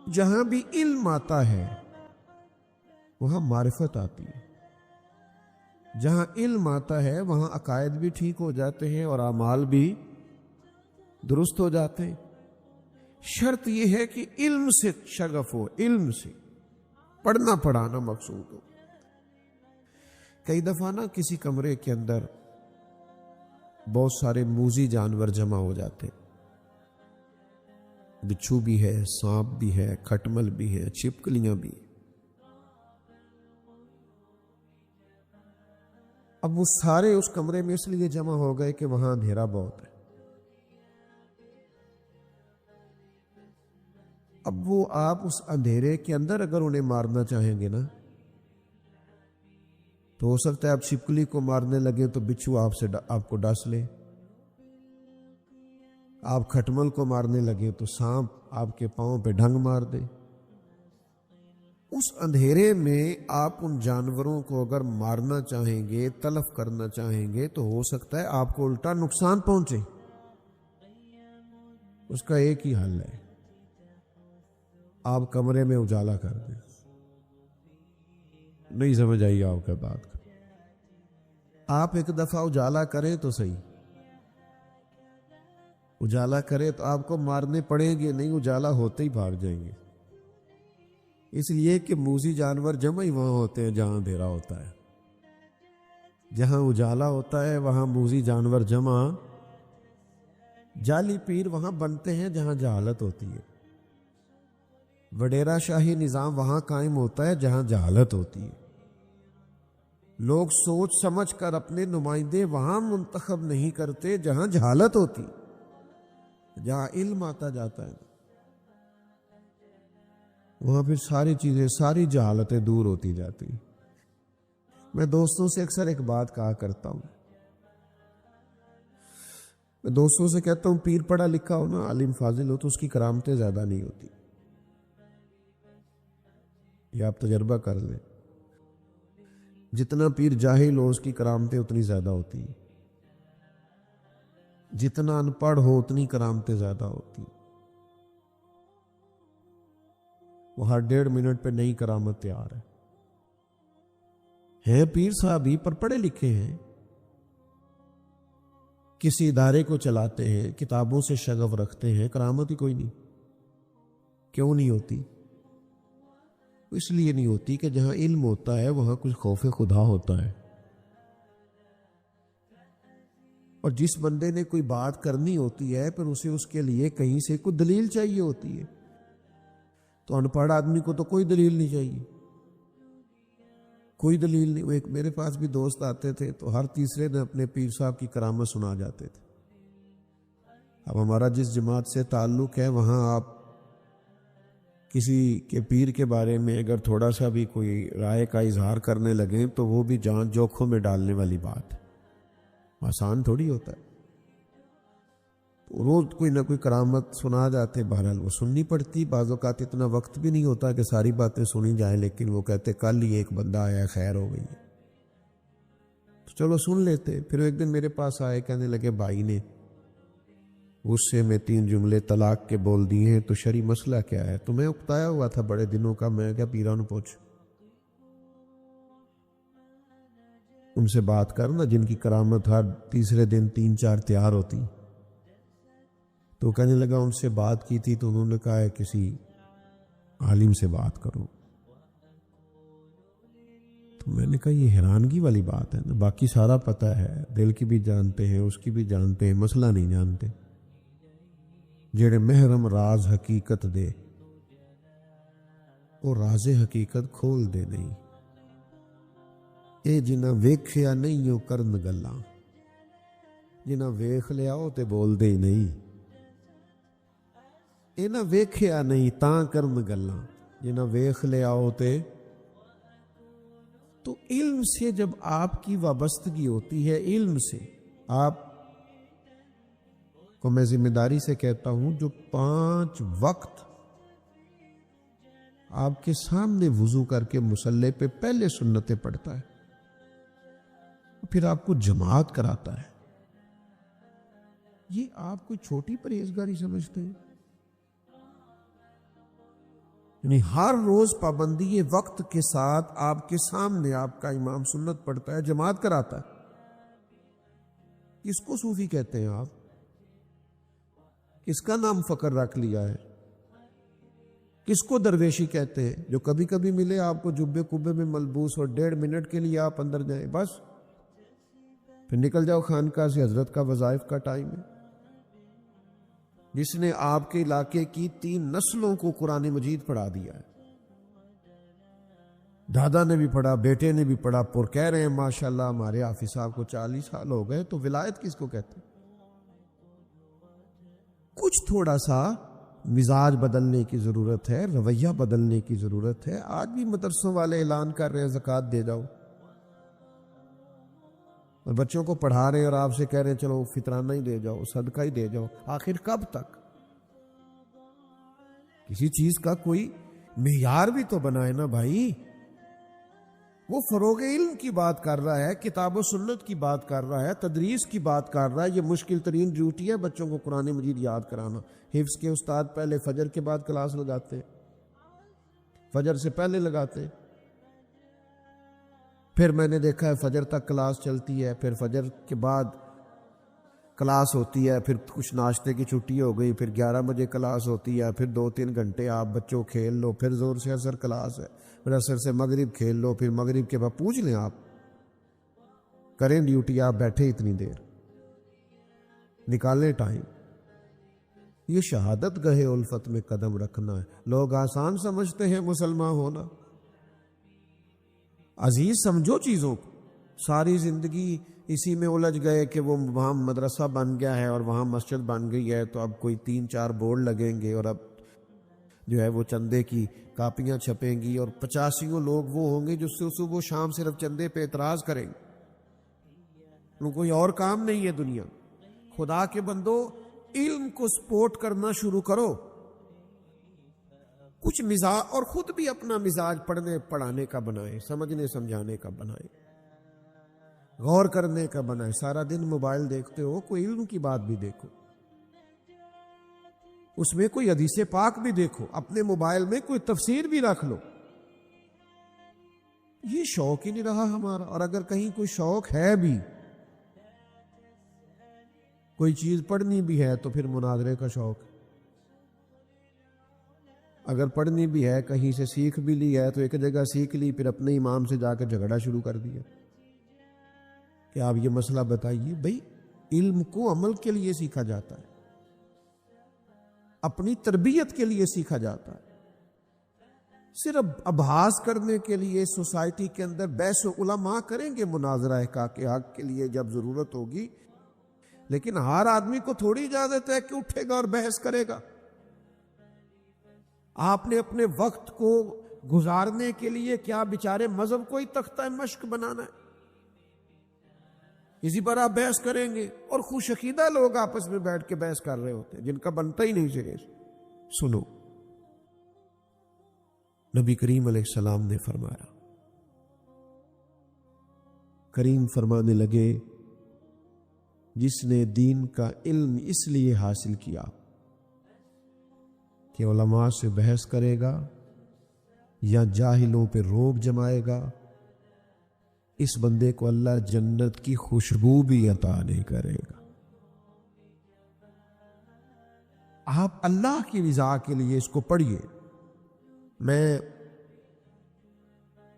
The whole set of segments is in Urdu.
جہاں بھی علم آتا ہے وہاں معرفت آتی ہے، جہاں علم آتا ہے وہاں عقائد بھی ٹھیک ہو جاتے ہیں اور اعمال بھی درست ہو جاتے ہیں۔ شرط یہ ہے کہ علم سے شغف ہو، علم سے پڑھنا پڑھانا مقصود ہو۔ کئی دفعہ نا کسی کمرے کے اندر بہت سارے موذی جانور جمع ہو جاتے ہیں، بچھو بھی ہے، سانپ بھی ہے، کھٹمل بھی ہے، چھپکلیاں بھی۔ اب وہ سارے اس کمرے میں اس لیے جمع ہو گئے کہ وہاں اندھیرا بہت ہے۔ اب وہ آپ اس اندھیرے کے اندر اگر انہیں مارنا چاہیں گے نا تو ہو سکتا ہے آپ چھپکلی کو مارنے لگے تو بچھو آپ کو ڈس لے، آپ کھٹمل کو مارنے لگے تو سانپ آپ کے پاؤں پہ ڈھنگ مار دے۔ اس اندھیرے میں آپ ان جانوروں کو اگر مارنا چاہیں گے، تلف کرنا چاہیں گے تو ہو سکتا ہے آپ کو الٹا نقصان پہنچے۔ اس کا ایک ہی حل ہے، آپ کمرے میں اجالا کر دیں۔ نہیں سمجھ آئی آپ کا بات؟ آپ ایک دفعہ اجالا کریں تو صحیح، اجالا کرے تو آپ کو مارنے پڑیں گے نہیں، اجالا ہوتے ہی بھاگ جائیں گے۔ اس لیے کہ موذی جانور جمع ہی وہاں ہوتے ہیں جہاں اندھیرا ہوتا ہے، جہاں اجالا ہوتا ہے وہاں موذی جانور جمع۔ جعلی پیر وہاں بنتے ہیں جہاں جہالت ہوتی ہے، وڈیرا شاہی نظام وہاں قائم ہوتا ہے جہاں جہالت ہوتی ہے۔ لوگ سوچ سمجھ کر اپنے نمائندے وہاں منتخب نہیں کرتے جہاں جہالت ہوتی، جہاں علم آتا جاتا ہے وہاں پھر ساری چیزیں، ساری جہالتیں دور ہوتی جاتی۔ میں دوستوں سے اکثر ایک بات کہا کرتا ہوں، میں دوستوں سے کہتا ہوں پیر پڑھا لکھا ہو نا، عالم فاضل ہو تو اس کی کرامتیں زیادہ نہیں ہوتی، یہ آپ تجربہ کر لیں۔ جتنا پیر جاہل ہو اس کی کرامتیں اتنی زیادہ ہوتی ہیں، جتنا ان پڑھ ہو اتنی کرامتیں زیادہ ہوتی ہیں۔ وہ ہر 1.5 منٹ پہ نئی کرامت تیار ہے پیر صاحب ہی پر پڑھے لکھے ہیں، کسی ادارے کو چلاتے ہیں، کتابوں سے شغف رکھتے ہیں، کرامت ہی کوئی نہیں۔ کیوں نہیں ہوتی؟ اس لیے نہیں ہوتی کہ جہاں علم ہوتا ہے وہاں کچھ خوف خدا ہوتا ہے، اور جس بندے نے کوئی بات کرنی ہوتی ہے پھر اسے اس کے لیے کہیں سے کوئی دلیل چاہیے ہوتی ہے۔ تو ان پڑھ آدمی کو تو کوئی دلیل نہیں چاہیے، کوئی دلیل نہیں۔ وہ ایک میرے پاس بھی دوست آتے تھے تو ہر تیسرے دن اپنے پیر صاحب کی کرامت سنا جاتے تھے۔ اب ہمارا جس جماعت سے تعلق ہے وہاں آپ کسی کے پیر کے بارے میں اگر تھوڑا سا بھی کوئی رائے کا اظہار کرنے لگیں تو وہ بھی جان جوکھوں میں ڈالنے والی بات ہے، آسان تھوڑی ہوتا ہے۔ روز کوئی نہ کوئی کرامت سنا جاتے، بہرحال وہ سننی پڑتی۔ بعض اوقات اتنا وقت بھی نہیں ہوتا کہ ساری باتیں سنی جائیں، لیکن وہ کہتے کل ہی ایک بندہ آیا خیر ہو گئی، تو چلو سن لیتے۔ پھر ایک دن میرے پاس آئے، کہنے لگے بھائی نے غصے میں 3 جملے طلاق کے بول دیے ہیں، تو شرعی مسئلہ کیا ہے؟ تو میں اکتایا ہوا تھا بڑے دنوں کا، میں کیا پیرانو پوچھ ان سے بات کرنا جن کی کرامت ہر تیسرے دن 3-4 تیار ہوتی۔ تو کہنے لگا ان سے بات کی تھی تو انہوں نے کہا ہے کسی عالم سے بات کرو۔ تو میں نے کہا یہ حیرانگی والی بات ہے نا، باقی سارا پتہ ہے، دل کی بھی جانتے ہیں، اس کی بھی جانتے ہیں، مسئلہ نہیں جانتے۔ جڑے محرم راز حقیقت دے وہ راز حقیقت کھول دے نہیں، اے جنہ ویکھیا نہیں او کرن گلاں، جنہ ویکھ لیا او تے بول دے نہیں، اے نہ ویکھیا نہیں تاں کرن گلاں، جنہ ویکھ لیا او تے۔ تو علم سے جب آپ کی وابستگی ہوتی ہے، علم سے آپ کو میں ذمہ داری سے کہتا ہوں جو 5 وقت آپ کے سامنے وضو کر کے مصلی پہ پہلے سنتیں پڑھتا ہے، پھر آپ کو جماعت کراتا ہے، یہ آپ کوئی چھوٹی پرہیزگاری سمجھتے ہیں؟ یعنی ہر روز پابندی وقت کے ساتھ آپ کے سامنے آپ کا امام سنت پڑھتا ہے، جماعت کراتا ہے۔ کس کو صوفی کہتے ہیں آپ؟ کس کا نام فقر رکھ لیا ہے؟ کس کو درویشی کہتے ہیں؟ جو کبھی کبھی ملے آپ کو جبے کبے میں ملبوس اور 1.5 منٹ کے لیے آپ اندر جائیں، بس پھر نکل جاؤ خانقاہ سے۔ حضرت کا وظائف کا ٹائم ہے، جس نے آپ کے علاقے کی 3 نسلوں کو قرآن مجید پڑھا دیا ہے۔ دادا نے بھی پڑھا، بیٹے نے بھی پڑھا، پر کہہ رہے ہیں ماشاءاللہ ہمارے حافظ صاحب کو 40 سال ہو گئے۔ تو ولایت کس کو کہتے ہیں؟ کچھ تھوڑا سا مزاج بدلنے کی ضرورت ہے، رویہ بدلنے کی ضرورت ہے۔ آج بھی مدرسوں والے اعلان کر رہے ہیں زکوٰۃ دے جاؤ، اور بچوں کو پڑھا رہے ہیں اور آپ سے کہہ رہے ہیں چلو فطرانہ ہی دے جاؤ، صدقہ ہی دے جاؤ۔ آخر کب تک؟ کسی چیز کا کوئی معیار بھی تو بنائے نا بھائی۔ وہ فروغ علم کی بات کر رہا ہے، کتاب و سنت کی بات کر رہا ہے، تدریس کی بات کر رہا ہے۔ یہ مشکل ترین ڈیوٹی ہے بچوں کو قرآن مجید یاد کرانا۔ حفظ کے استاد پہلے فجر کے بعد کلاس لگاتے ہیں، فجر سے پہلے لگاتے ہیں، پھر میں نے دیکھا ہے فجر تک کلاس چلتی ہے، پھر فجر کے بعد کلاس ہوتی ہے، پھر کچھ ناشتے کی چھٹی ہو گئی، پھر 11 بجے کلاس ہوتی ہے، پھر 2-3 گھنٹے آپ بچوں کھیل لو، پھر زور سے عصر کلاس ہے، پھر عصر سے مغرب کھیل لو، پھر مغرب کے بعد پوچھ لیں آپ کریں ڈیوٹی، آپ بیٹھے اتنی دیر، نکالیں ٹائم۔ یہ شہادت گہے الفت میں قدم رکھنا ہے۔ لوگ آسان سمجھتے ہیں مسلمان ہونا، عزیز سمجھو چیزوں کو۔ ساری زندگی اسی میں الجھ گئے کہ وہ وہاں مدرسہ بن گیا ہے اور وہاں مسجد بن گئی ہے، تو اب کوئی 3-4 بورڈ لگیں گے اور اب جو ہے وہ چندے کی کاپیاں چھپیں گی، اور 85 لوگ وہ ہوں گے جو صبح و شام صرف چندے پہ اعتراض کریں گے۔ ان کو کوئی اور کام نہیں ہے دنیا۔ خدا کے بندو، علم کو سپورٹ کرنا شروع کرو، کچھ مزاج، اور خود بھی اپنا مزاج پڑھنے پڑھانے کا بنائے، سمجھنے سمجھانے کا بنائے، غور کرنے کا بنائے۔ سارا دن موبائل دیکھتے ہو، کوئی علم کی بات بھی دیکھو، اس میں کوئی حدیث پاک بھی دیکھو، اپنے موبائل میں کوئی تفسیر بھی رکھ لو۔ یہ شوق ہی نہیں رہا ہمارا۔ اور اگر کہیں کوئی شوق ہے بھی، کوئی چیز پڑھنی بھی ہے، تو پھر مناظرے کا شوق ہے۔ اگر پڑھنی بھی ہے، کہیں سے سیکھ بھی لی ہے، تو ایک جگہ سیکھ لی، پھر اپنے امام سے جا کے جھگڑا شروع کر دیا کہ آپ یہ مسئلہ بتائیے۔ بھئی علم کو عمل کے لیے سیکھا جاتا ہے، اپنی تربیت کے لیے سیکھا جاتا ہے۔ صرف ابحاث کرنے کے لیے سوسائٹی کے اندر بحث علماء کریں گے مناظرہ حق کے لیے جب ضرورت ہوگی، لیکن ہر آدمی کو تھوڑی اجازت ہے کہ اٹھے گا اور بحث کرے گا۔ آپ نے اپنے وقت کو گزارنے کے لیے کیا بیچارے مذہب کو ہی تختہ مشق بنانا ہے؟ اسی پر آپ بحث کریں گے، اور خوش عقیدہ لوگ آپس میں بیٹھ کے بحث کر رہے ہوتے ہیں جن کا بنتا ہی نہیں سکے۔ سنو، نبی کریم علیہ السلام نے فرمایا، کریم فرمانے لگے، جس نے دین کا علم اس لیے حاصل کیا کہ علماء سے بحث کرے گا یا جاہلوں پہ روب جمائے گا، اس بندے کو اللہ جنت کی خوشبو بھی عطا نہیں کرے گا۔ آپ اللہ کی رضا کے لیے اس کو پڑھیے۔ میں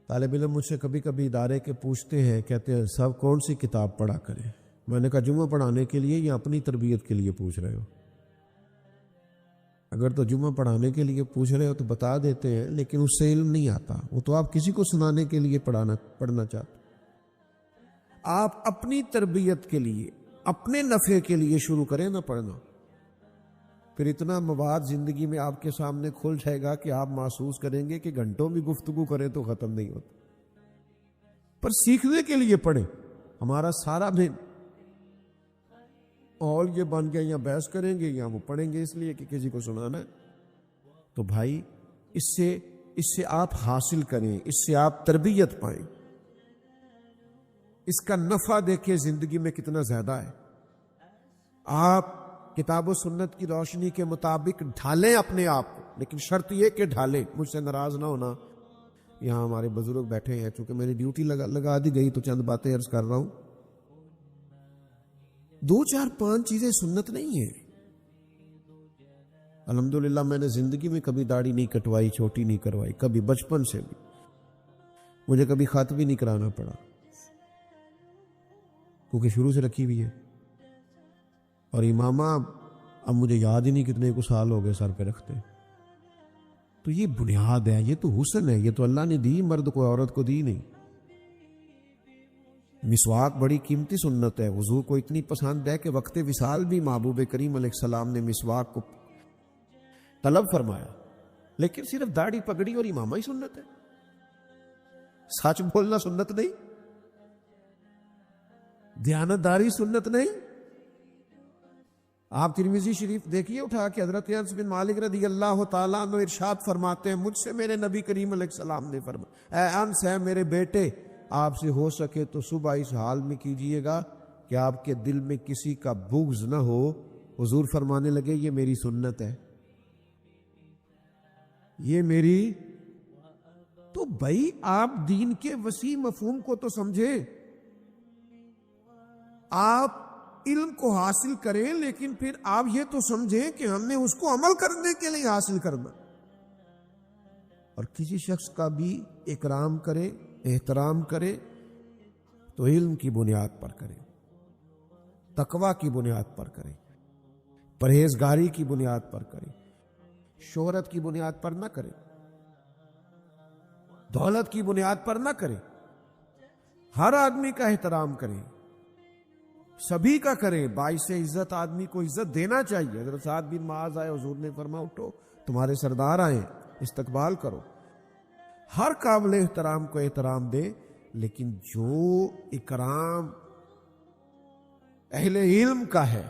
طالب علم مجھ سے کبھی کبھی ادارے کے پوچھتے ہیں، کہتے ہیں صاحب کون سی کتاب پڑھا کریں؟ میں نے کہا جمعہ پڑھانے کے لیے یا اپنی تربیت کے لیے پوچھ رہے ہو؟ اگر تو جمعہ پڑھانے کے لیے پوچھ رہے ہو تو بتا دیتے ہیں، لیکن اس سے علم نہیں آتا، وہ تو آپ کسی کو سنانے کے لیے پڑھنا چاہتے۔ آپ اپنی تربیت کے لیے، اپنے نفع کے لیے شروع کریں نا پڑھنا، پھر اتنا مواد زندگی میں آپ کے سامنے کھل جائے گا کہ آپ محسوس کریں گے کہ گھنٹوں بھی گفتگو کریں تو ختم نہیں ہوتا۔ پر سیکھنے کے لیے پڑھیں۔ ہمارا سارا دن اور یہ بن گیا، یا بحث کریں گے یا وہ پڑھیں گے اس لیے کہ کسی کو سنانا ہے۔ تو بھائی اس سے آپ حاصل کریں، اس سے آپ تربیت پائیں، اس کا نفع دیکھیں زندگی میں کتنا زیادہ ہے۔ آپ کتاب و سنت کی روشنی کے مطابق ڈھالیں اپنے آپ کو، لیکن شرط یہ کہ ڈھالیں، مجھ سے ناراض نہ ہونا۔ یہاں ہمارے بزرگ بیٹھے ہیں، چونکہ میری ڈیوٹی لگا دی گئی تو چند باتیں عرض کر رہا ہوں۔ 2 4 5 چیزیں سنت نہیں ہیں۔ الحمدللہ میں نے زندگی میں کبھی داڑھی نہیں کٹوائی، چھوٹی نہیں کروائی، کبھی، بچپن سے بھی مجھے کبھی خط بھی نہیں کرانا پڑا، کیونکہ شروع سے رکھی ہوئی ہے۔ اور امامہ اب مجھے یاد ہی نہیں کتنے کو سال ہو گئے سر پہ رکھتے۔ تو یہ بنیاد ہے، یہ تو حسن ہے، یہ تو اللہ نے دی، مرد کو عورت کو دی نہیں۔ مسواک بڑی قیمتی سنت ہے، حضور کو اتنی پسند ہے کہ وقت وصال بھی محبوب کریم علیہ السلام نے مسواک کو طلب فرمایا، لیکن صرف داڑھی پگڑی اور امامہ ہی سنت ہے، سچ بولنا سنت نہیں، دیانتداری سنت نہیں۔ آپ ترمذی شریف دیکھیے اٹھا کے، حضرت انس بن مالک رضی اللہ تعالیٰ عنہ ارشاد فرماتے ہیں، مجھ سے میرے نبی کریم علیہ السلام نے فرمایا، اے انس، ہے میرے بیٹے، آپ سے ہو سکے تو صبح اس حال میں کیجئے گا کہ آپ کے دل میں کسی کا بغض نہ ہو۔ حضور فرمانے لگے، یہ میری سنت ہے، یہ میری۔ تو بھائی آپ دین کے وسیع مفہوم کو تو سمجھے، آپ علم کو حاصل کریں، لیکن پھر آپ یہ تو سمجھیں کہ ہم نے اس کو عمل کرنے کے لیے حاصل کرنا۔ اور کسی شخص کا بھی اکرام کرے، احترام کرے تو علم کی بنیاد پر کرے، تقوی کی بنیاد پر کرے، پرہیزگاری کی بنیاد پر کرے، شہرت کی بنیاد پر نہ کرے، دولت کی بنیاد پر نہ کرے، ہر آدمی کا احترام کرے، سبھی کا کرے، باعث عزت آدمی کو عزت دینا چاہیے۔ حضرت سعد بن معاذ آئے، حضور نے فرمایا اٹھو، تمہارے سردار آئے، استقبال کرو۔ ہر قابل احترام کو احترام دے، لیکن جو اکرام اہل علم کا ہے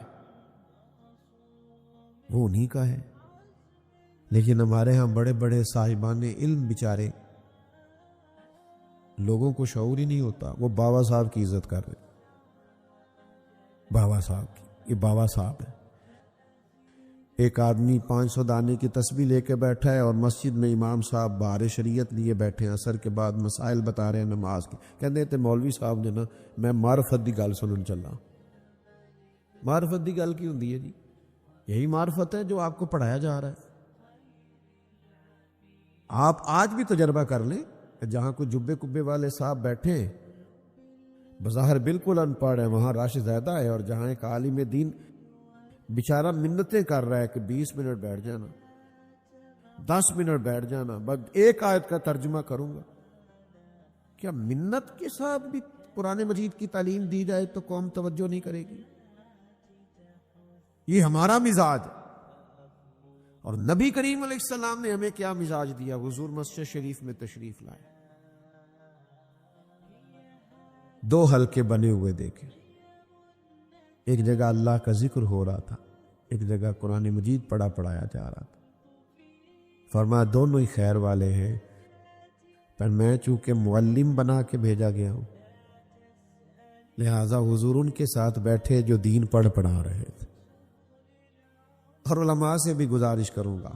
وہ انہی کا ہے۔ لیکن ہمارے ہاں بڑے بڑے صاحبان علم بیچارے، لوگوں کو شعور ہی نہیں ہوتا، وہ بابا صاحب کی عزت کر رہے، بابا صاحب کی، یہ بابا صاحب ہے۔ ایک آدمی 500 دانے کی تسبیح لے کے بیٹھا ہے اور مسجد میں امام صاحب بہار شریعت لیے بیٹھے ہیں، عصر کے بعد مسائل بتا رہے ہیں نماز کے، کہتے ہیں مولوی صاحب نے نا میں معرفت دی گل سنن چلا۔ معرفت دی گل کی ہوندی ہے جی؟ یہی معرفت ہے جو آپ کو پڑھایا جا رہا ہے۔ آپ آج بھی تجربہ کر لیں کہ جہاں کوئی جبے کبے والے صاحب بیٹھے ہیں، بظاہر بالکل ان پڑھ ہے، وہاں رش زیادہ ہے، اور جہاں ایک عالم دین بیچارہ منتیں کر رہا ہے کہ 20 منٹ بیٹھ جانا، 10 منٹ بیٹھ جانا، بس ایک آیت کا ترجمہ کروں گا۔ کیا منت کے ساتھ بھی قرآن مجید کی تعلیم دی جائے تو قوم توجہ نہیں کرے گی؟ یہ ہمارا مزاج ہے۔ اور نبی کریم علیہ السلام نے ہمیں کیا مزاج دیا؟ حضور مسجد شریف میں تشریف لائے، 2 حلقے بنے ہوئے دیکھے، ایک جگہ اللہ کا ذکر ہو رہا تھا، ایک جگہ قرآن مجید پڑھایا جا رہا تھا۔ فرمایا دونوں ہی خیر والے ہیں، پر میں چونکہ معلم بنا کے بھیجا گیا ہوں، لہذا حضور ان کے ساتھ بیٹھے جو دین پڑھا رہے تھے۔ اور علماء سے بھی گزارش کروں گا،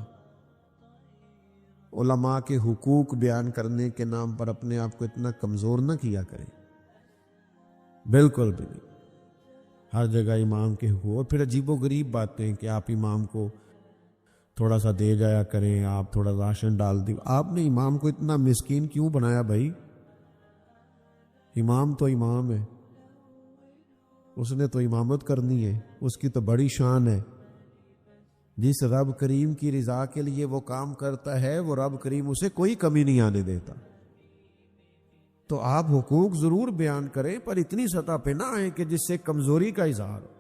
علماء کے حقوق بیان کرنے کے نام پر اپنے آپ کو اتنا کمزور نہ کیا کریں، بالکل بھی نہیں۔ ہر جگہ امام کے حقوق، اور پھر عجیب و غریب باتیں کہ آپ امام کو تھوڑا سا دے جایا کریں، آپ تھوڑا راشن ڈال دیں۔ آپ نے امام کو اتنا مسکین کیوں بنایا بھائی؟ امام تو امام ہے، اس نے تو امامت کرنی ہے، اس کی تو بڑی شان ہے۔ جس رب کریم کی رضا کے لیے وہ کام کرتا ہے، وہ رب کریم اسے کوئی کمی نہیں آنے دیتا۔ تو آپ حقوق ضرور بیان کریں، پر اتنی سطح پہ نہ آئیں کہ جس سے کمزوری کا اظہار ہو،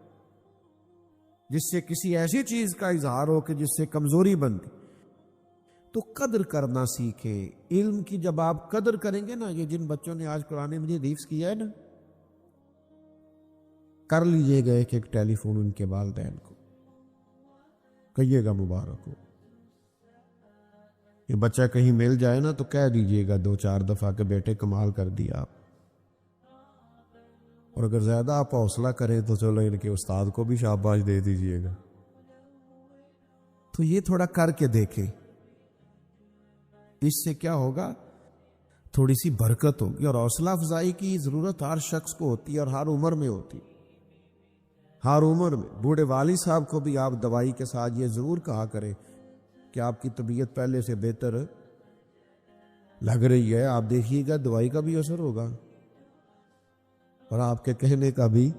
جس سے کسی ایسی چیز کا اظہار ہو کہ جس سے کمزوری بنتی۔ تو قدر کرنا سیکھیں علم کی۔ جب آپ قدر کریں گے نا، یہ جن بچوں نے آج قرآن مجید حفظ کیا ہے نا، کر لیجئے گا ایک ٹیلی فون ان کے والدین کو، کہیے گا مبارک ہو۔ یہ بچہ کہیں مل جائے نا تو کہہ دیجئے گا 2-4 دفعہ کہ بیٹے کمال کر دیا آپ۔ اور اگر زیادہ آپ حوصلہ کریں تو چلو ان کے استاد کو بھی شاباش دے دیجئے گا۔ تو یہ تھوڑا کر کے دیکھیں، اس سے کیا ہوگا، تھوڑی سی برکت ہوگی۔ اور حوصلہ افزائی کی ضرورت ہر شخص کو ہوتی ہے اور ہر عمر میں ہوتی ہے، ہر عمر میں۔ بوڑھے والد صاحب کو بھی آپ دوائی کے ساتھ یہ ضرور کہا کریں کہ آپ کی طبیعت پہلے سے بہتر لگ رہی ہے، آپ دیکھیے گا دوائی کا بھی اثر ہوگا اور آپ کے کہنے کا بھی۔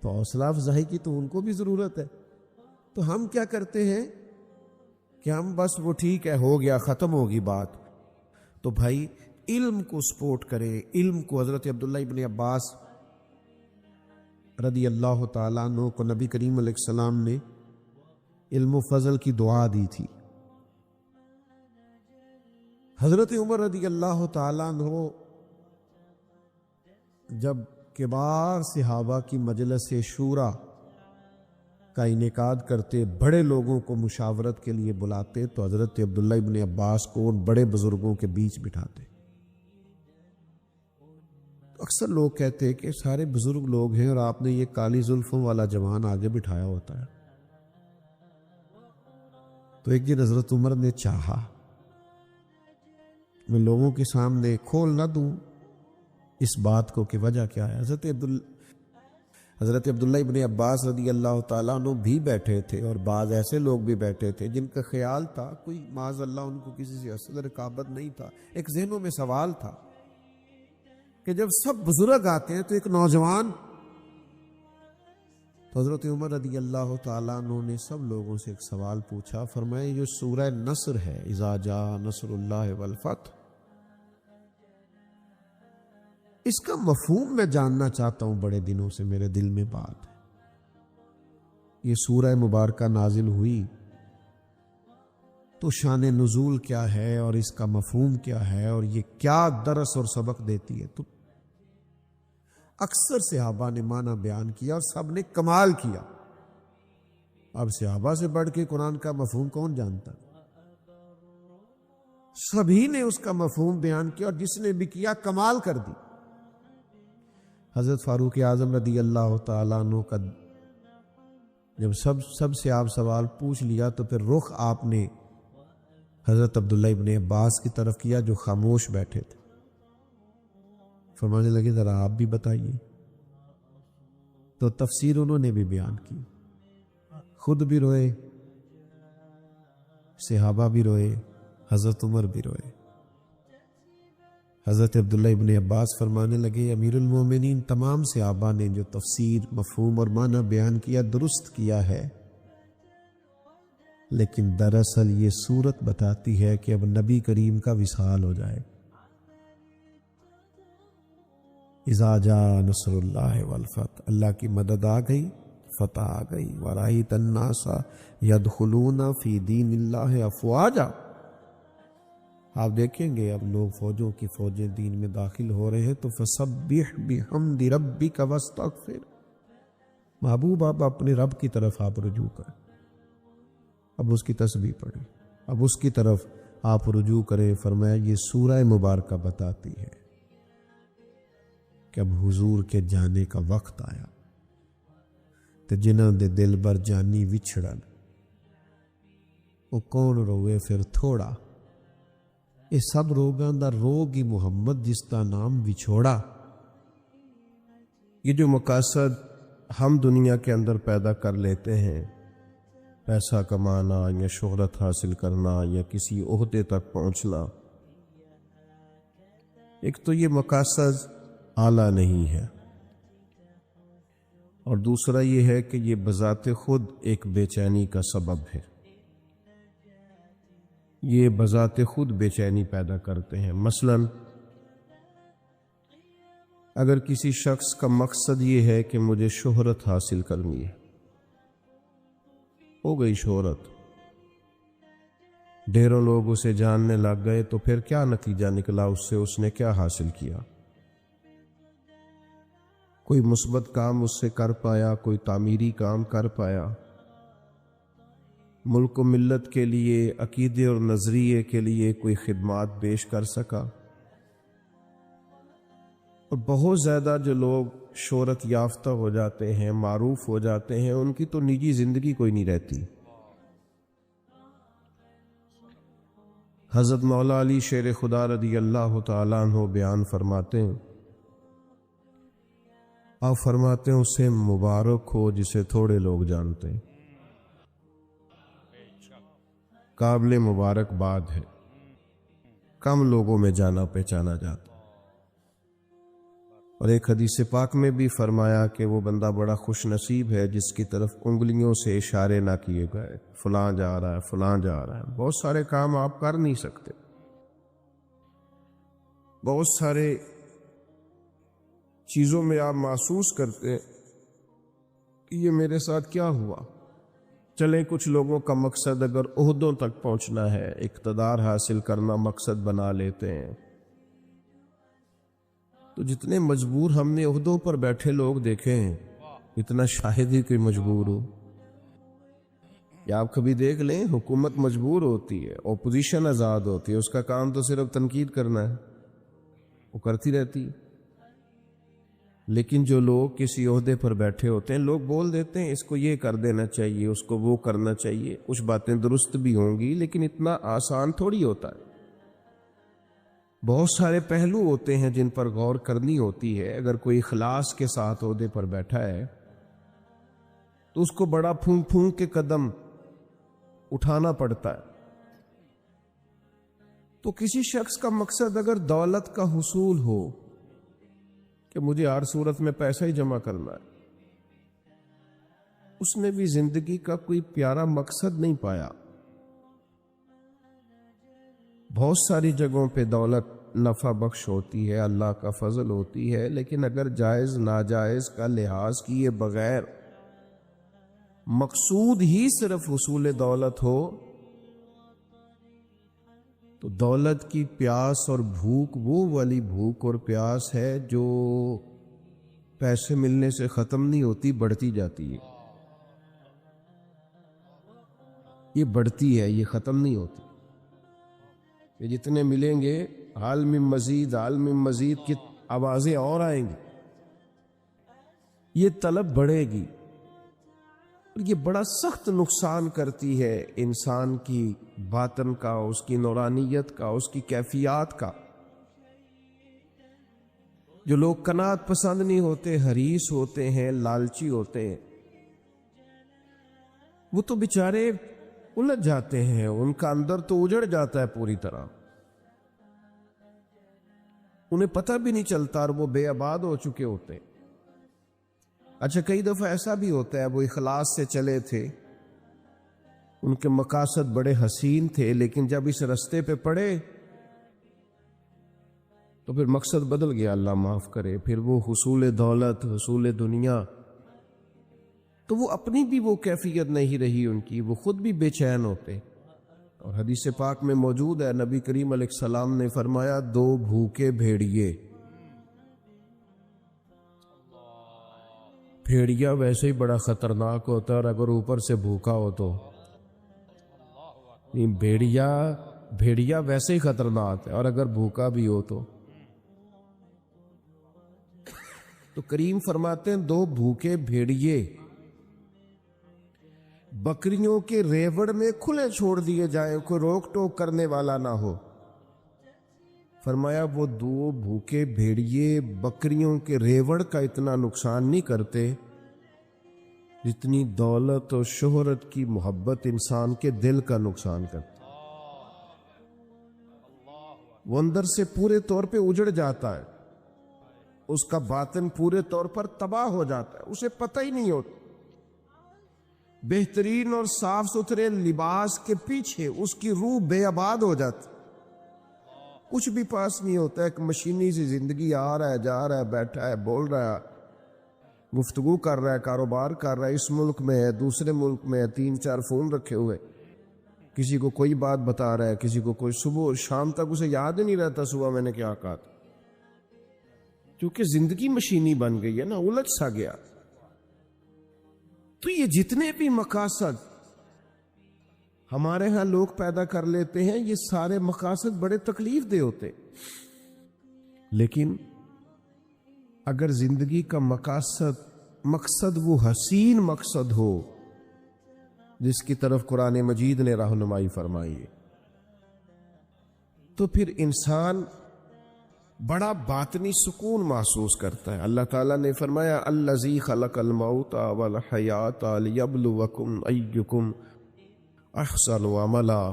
تو حوصلہ افزائی کی تو ان کو بھی ضرورت ہے۔ تو ہم کیا کرتے ہیں کہ ہم بس وہ ٹھیک ہے، ہو گیا، ختم ہوگی بات۔ تو بھائی علم کو سپورٹ کرے، علم کو۔ حضرت عبداللہ ابن عباس رضی اللہ تعالیٰ عنہ کو نبی کریم علیہ السلام نے علم و فضل کی دعا دی تھی۔ حضرت عمر رضی اللہ تعالیٰ عنہ جب کبار صحابہ کی مجلس شورا کا انعقاد کرتے، بڑے لوگوں کو مشاورت کے لیے بلاتے، تو حضرت عبداللہ ابن عباس کو ان بڑے بزرگوں کے بیچ بٹھاتے۔ تو اکثر لوگ کہتے کہ سارے بزرگ لوگ ہیں اور آپ نے یہ کالی زلفوں والا جوان آگے بٹھایا ہوتا ہے۔ تو ایک دن حضرت عمر نے چاہا میں لوگوں کے سامنے کھول نہ دوں اس بات کو کہ وجہ کیا ہے۔ حضرت عبداللہ ابن عباس رضی اللہ تعالیٰ عنہ بھی بیٹھے تھے اور بعض ایسے لوگ بھی بیٹھے تھے جن کا خیال تھا، کوئی معاذ اللہ ان کو کسی سے اصل رقابت نہیں تھا، ایک ذہنوں میں سوال تھا کہ جب سب بزرگ آتے ہیں تو ایک نوجوان۔ تو حضرت عمر رضی اللہ تعالیٰ عنہ نے سب لوگوں سے ایک سوال پوچھا، فرمایا یہ سورہ نصر ہے، اذا جاء نصر اللہ والفتح، اس کا مفہوم میں جاننا چاہتا ہوں، بڑے دنوں سے میرے دل میں بات ہے۔ یہ سورہ مبارکہ نازل ہوئی تو شان نزول کیا ہے اور اس کا مفہوم کیا ہے اور یہ کیا درس اور سبق دیتی ہے؟ تو اکثر صحابہ نے معنی بیان کیا اور سب نے کمال کیا۔ اب صحابہ سے بڑھ کے قرآن کا مفہوم کون جانتا؟ سبھی نے اس کا مفہوم بیان کیا اور جس نے بھی کیا کمال کر دی۔ حضرت فاروق اعظم رضی اللہ تعالیٰ عنہ کا جب سب سے آپ سوال پوچھ لیا تو پھر رخ آپ نے حضرت عبداللہ ابن عباس کی طرف کیا جو خاموش بیٹھے تھے۔ فرمانے لگے ذرا آپ بھی بتائیے۔ تو تفسیر انہوں نے بھی بیان کی، خود بھی روئے، صحابہ بھی روئے، حضرت عمر بھی روئے۔ حضرت عبداللہ ابن عباس فرمانے لگے امیر المومنین تمام صحابہ نے جو تفسیر، مفہوم اور معنی بیان کیا درست کیا ہے، لیکن دراصل یہ صورت بتاتی ہے کہ اب نبی کریم کا وصال ہو جائے۔ اذا جاء نصر اللہ والفتح، اللہ کی مدد آ گئی، فتح آ گئی۔ ورأیت الناس یدخلون فی دین اللہ افواجا، آپ دیکھیں گے اب لوگ فوجوں کی فوجیں دین میں داخل ہو رہے ہیں۔ تو فسبح بحمد ربک واستغفر، محبوب آپ اپنے رب کی طرف آپ رجوع کریں، اب اس کی تسبیح پڑھیں، اب اس کی طرف آپ رجوع کریں۔ فرمایا یہ سورہ مبارکہ بتاتی ہے کہ اب حضور کے جانے کا وقت آیا، تے جنہاں دے دل بر جانی وچھڑن وہ کون روئے پھر تھوڑا، یہ سب روگاں دا روگ ہی محمد جس کا نام وچھوڑا۔ یہ جو مقاصد ہم دنیا کے اندر پیدا کر لیتے ہیں، پیسہ کمانا یا شہرت حاصل کرنا یا کسی عہدے تک پہنچنا، ایک تو یہ مقاصد اعلیٰ نہیں ہے، اور دوسرا یہ ہے کہ یہ بذات خود ایک بے چینی کا سبب ہے، یہ بذات خود بے چینی پیدا کرتے ہیں۔ مثلا اگر کسی شخص کا مقصد یہ ہے کہ مجھے شہرت حاصل کرنی ہے، ہو گئی شہرت، ڈھیروں لوگ اسے جاننے لگ گئے، تو پھر کیا نتیجہ نکلا اس سے؟ اس نے کیا حاصل کیا؟ کوئی مثبت کام اس سے کر پایا؟ کوئی تعمیری کام کر پایا؟ ملک و ملت کے لیے، عقیدے اور نظریے کے لیے کوئی خدمات پیش کر سکا؟ اور بہت زیادہ جو لوگ شہرت یافتہ ہو جاتے ہیں، معروف ہو جاتے ہیں، ان کی تو نجی زندگی کوئی نہیں رہتی، حضرت مولا علی شیر خدا رضی اللہ تعالیٰ عنہ بیان فرماتے ہیں، آپ فرماتے ہیں اسے مبارک ہو جسے تھوڑے لوگ جانتے ہیں، قابل مبارکباد ہے، کم لوگوں میں جانا پہچانا جاتا۔ اور ایک حدیث پاک میں بھی فرمایا کہ وہ بندہ بڑا خوش نصیب ہے جس کی طرف انگلیوں سے اشارے نہ کیے گئے، فلاں جا رہا ہے، فلاں جا رہا ہے۔ بہت سارے کام آپ کر نہیں سکتے، بہت سارے چیزوں میں آپ محسوس کرتے ہیں کہ یہ میرے ساتھ کیا ہوا۔ چلیں کچھ لوگوں کا مقصد اگر عہدوں تک پہنچنا ہے، اقتدار حاصل کرنا مقصد بنا لیتے ہیں، تو جتنے مجبور ہم نے عہدوں پر بیٹھے لوگ دیکھے ہیں، اتنا شاہد ہی کوئی مجبور ہو۔ یا آپ کبھی دیکھ لیں، حکومت مجبور ہوتی ہے، اپوزیشن آزاد ہوتی ہے، اس کا کام تو صرف تنقید کرنا ہے، وہ کرتی رہتی ہے۔ لیکن جو لوگ کسی عہدے پر بیٹھے ہوتے ہیں، لوگ بول دیتے ہیں اس کو یہ کر دینا چاہیے، اس کو وہ کرنا چاہیے، کچھ باتیں درست بھی ہوں گی لیکن اتنا آسان تھوڑی ہوتا ہے۔ بہت سارے پہلو ہوتے ہیں جن پر غور کرنی ہوتی ہے۔ اگر کوئی اخلاص کے ساتھ عہدے پر بیٹھا ہے تو اس کو بڑا پھونک پھونک کے قدم اٹھانا پڑتا ہے۔ تو کسی شخص کا مقصد اگر دولت کا حصول ہو کہ مجھے ہر صورت میں پیسہ ہی جمع کرنا ہے، اس نے بھی زندگی کا کوئی پیارا مقصد نہیں پایا۔ بہت ساری جگہوں پہ دولت نفع بخش ہوتی ہے، اللہ کا فضل ہوتی ہے، لیکن اگر جائز ناجائز کا لحاظ کیے بغیر مقصود ہی صرف حصول دولت ہو تو دولت کی پیاس اور بھوک وہ والی بھوک اور پیاس ہے جو پیسے ملنے سے ختم نہیں ہوتی، بڑھتی جاتی ہے۔ یہ بڑھتی ہے، یہ ختم نہیں ہوتی۔ یہ جتنے ملیں گے، حال میں مزید، حال میں مزید کی آوازیں اور آئیں گی، یہ طلب بڑھے گی، اور یہ بڑا سخت نقصان کرتی ہے انسان کی باطن کا، اس کی نورانیت کا، اس کی کیفیات کا۔ جو لوگ قناعت پسند نہیں ہوتے، حریص ہوتے ہیں، لالچی ہوتے ہیں، وہ تو بیچارے الجھ جاتے ہیں، ان کا اندر تو اجڑ جاتا ہے پوری طرح، انہیں پتہ بھی نہیں چلتا اور وہ بے آباد ہو چکے ہوتے ہیں۔ اچھا، کئی دفعہ ایسا بھی ہوتا ہے وہ اخلاص سے چلے تھے، ان کے مقاصد بڑے حسین تھے، لیکن جب اس رستے پہ پڑے تو پھر مقصد بدل گیا، اللہ معاف کرے، پھر وہ حصول دولت، حصول دنیا، تو وہ اپنی بھی وہ کیفیت نہیں رہی ان کی، وہ خود بھی بے چین ہوتے۔ اور حدیث پاک میں موجود ہے، نبی کریم علیہ السلام نے فرمایا، دو بھوکے بھیڑیے، بھیڑیا ویسے ہی بڑا خطرناک ہوتا ہے، اور اگر اوپر سے بھوکا ہو تو نہیں، بھیڑیا ویسے ہی خطرناک ہے، اور اگر بھوکا بھی ہو تو کریم فرماتے ہیں دو بھوکے بھیڑیے بکریوں کے ریوڑ میں کھلے چھوڑ دیے جائیں، کوئی روک ٹوک کرنے والا نہ ہو۔ فرمایا وہ دو بھوکے بھیڑیے بکریوں کے ریوڑ کا اتنا نقصان نہیں کرتے جتنی دولت اور شہرت کی محبت انسان کے دل کا نقصان کرتی۔ وہ اندر سے پورے طور پہ اجڑ جاتا ہے، اس کا باطن پورے طور پر تباہ ہو جاتا ہے، اسے پتہ ہی نہیں ہوتا۔ بہترین اور صاف ستھرے لباس کے پیچھے اس کی روح بے آباد ہو جاتی، کچھ بھی پاس نہیں ہوتا، ایک مشینی سی زندگی، آ رہا ہے، جا رہا ہے، بیٹھا ہے، بول رہا ہے، گفتگو کر رہا ہے، کاروبار کر رہا ہے، اس ملک میں ہے، دوسرے ملک میں ہے، 3-4 فون رکھے ہوئے، کسی کو کوئی بات بتا رہا ہے، کسی کو کوئی، صبح اور شام تک اسے یاد ہی نہیں رہتا صبح میں نے کیا کہا تھا، کیونکہ زندگی مشینی بن گئی ہے نا، الجھ سا گیا۔ تو یہ جتنے بھی مقاصد ہمارے ہاں لوگ پیدا کر لیتے ہیں، یہ سارے مقاصد بڑے تکلیف دہ ہوتے، لیکن اگر زندگی کا مقصد وہ حسین مقصد ہو جس کی طرف قرآن مجید نے رہنمائی فرمائی ہے، تو پھر انسان بڑا باطنی سکون محسوس کرتا ہے۔ اللہ تعالیٰ نے فرمایا الذی خلق الموت والحیات لیبلوکم ایکم احسن عملا،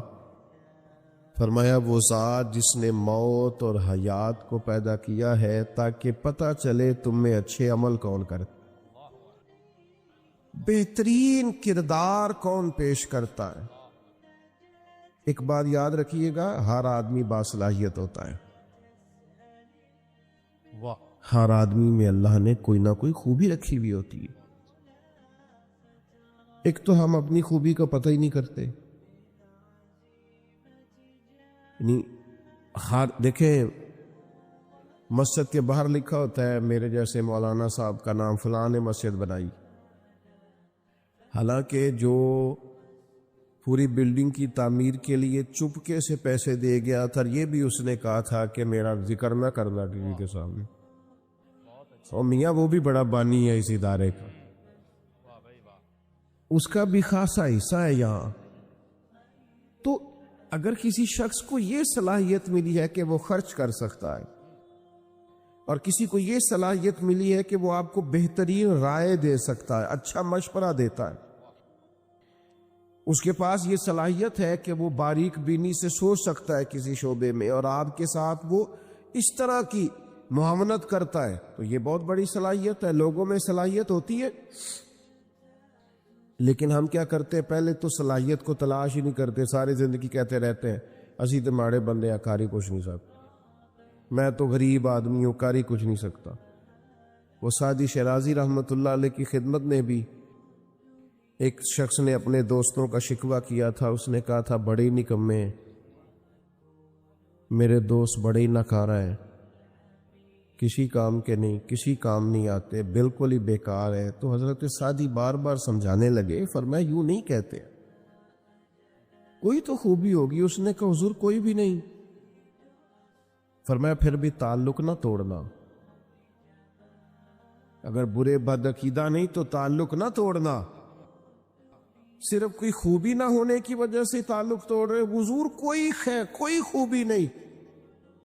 فرمایا وہ ذات جس نے موت اور حیات کو پیدا کیا ہے تاکہ پتہ چلے تم میں اچھے عمل کون کرتا، بہترین کردار کون پیش کرتا ہے۔ ایک بات یاد رکھیے گا، ہر آدمی باصلاحیت ہوتا ہے، ہر آدمی میں اللہ نے کوئی نہ کوئی خوبی رکھی ہوئی ہوتی ہے۔ ایک تو ہم اپنی خوبی کا پتہ ہی نہیں کرتے، یعنی دیکھیں مسجد کے باہر لکھا ہوتا ہے میرے جیسے مولانا صاحب کا نام فلاں نے مسجد بنائی، حالانکہ جو پوری بلڈنگ کی تعمیر کے لیے چپکے سے پیسے دے گیا تھا، یہ بھی اس نے کہا تھا کہ میرا ذکر نہ کرنا کسی کے سامنے، اور میاں وہ بھی بڑا بانی ہے اس ادارے کا، اس کا بھی خاصا حصہ ہے یہاں۔ تو اگر کسی شخص کو یہ صلاحیت ملی ہے کہ وہ خرچ کر سکتا ہے، اور کسی کو یہ صلاحیت ملی ہے کہ وہ آپ کو بہترین رائے دے سکتا ہے، اچھا مشورہ دیتا ہے، اس کے پاس یہ صلاحیت ہے کہ وہ باریک بینی سے سوچ سکتا ہے کسی شعبے میں، اور آپ کے ساتھ وہ اس طرح کی معاونت کرتا ہے، تو یہ بہت بڑی صلاحیت ہے۔ لوگوں میں صلاحیت ہوتی ہے، لیکن ہم کیا کرتے ہیں، پہلے تو صلاحیت کو تلاش ہی نہیں کرتے، ساری زندگی کہتے رہتے ہیں اسی تو ماڑے بندے ہیں، کاری کچھ نہیں سکتا، میں تو غریب آدمی ہوں، کاری کچھ نہیں سکتا۔ وہ سعدی شیرازی رحمۃ اللہ علیہ کی خدمت نے بھی ایک شخص نے اپنے دوستوں کا شکوہ کیا تھا، اس نے کہا تھا بڑے ہی نکمے ہیں میرے دوست، بڑے ہی ناکارہ ہیں، کسی کام کے نہیں، کسی کام نہیں آتے، بالکل ہی بیکار ہے۔ تو حضرت سعدی بار بار سمجھانے لگے، فرمایا یوں نہیں کہتے، کوئی تو خوبی ہوگی۔ اس نے کہا حضور کوئی بھی نہیں۔ فرمایا پھر بھی تعلق نہ توڑنا، اگر برے بد عقیدہ نہیں تو تعلق نہ توڑنا، صرف کوئی خوبی نہ ہونے کی وجہ سے تعلق توڑ رہے، حضور کوئی خوبی نہیں،